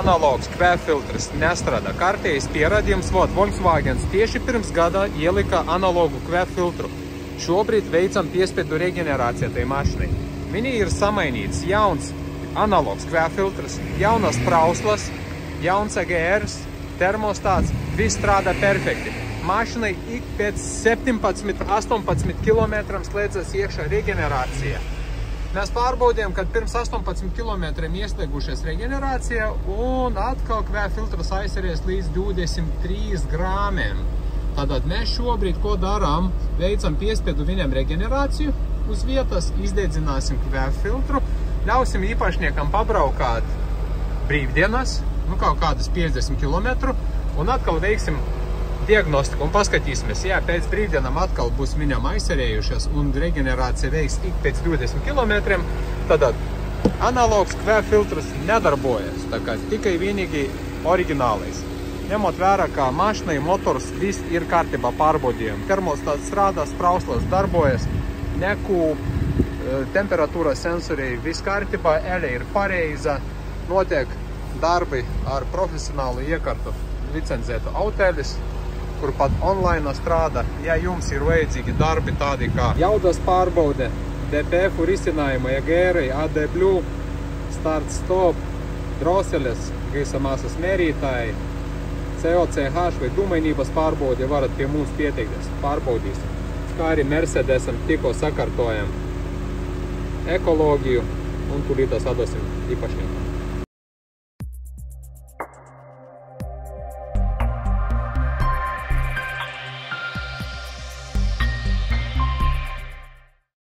analogs kvēfiltrs nestrādā. Kārtējs pierādījums, Volkswagens tieši pirms gada ielika analogu kvēfiltru. Šobrīd veicam piespiedu reģenerāciju tai mašinai. Viņi ir samainīts jauns analogs kvēfiltrs, jaunas prauslas, jauns AGRs, termostāts, viss strādā perfekti. Mašinai ik pēc 17–18 km slēdzas iekšā reģenerācija. Mēs pārbaudījām, kad pirms 18 km ieslēgušies reģenerācija un atkal kvēfiltrs aizsaries līdz 23 grāmiem. Tātad mēs šobrīd, ko darām, veicam piespiedu viņam reģenerāciju uz vietas, izdedzināsim kvēfiltru, ļausim īpašniekam pabraukāt brīvdienas, kaut kādas 50 km, un atkal veiksim diagnostiku un paskatīsimies, ja pēc brīvdienām atkal būs viņam aizsarējušas un reģenerācija veiks ik pēc 20 km, tad analogs kvēfiltrs nedarbojas, tā kā tikai vienīgi oriģinālais. Ņemot vērā, ka mašinai motors viss ir kārtībā pārbaudījumi. Termostāts strādās, prauslas darbojas, neku temperatūra sensori viss kārtībā, eļa ir pareiza, notiek darbi ar profesionālu iekārtu licencētu autoeļas, kur pat online strādā. Ja jums ir vajadzīgi darbi tādi kā jaudas pārbaude, DPF risinājuma, AGR, AD Blue, start stop, droseles, gaisa masas mērītāji, COCH vai dūmainības pārbaude, varat pie mums pieteikties, pārbaudīsim. Kā arī Mercedesam tikko sakārtojam ekoloģiju un tūlītās atdosim īpašnieku.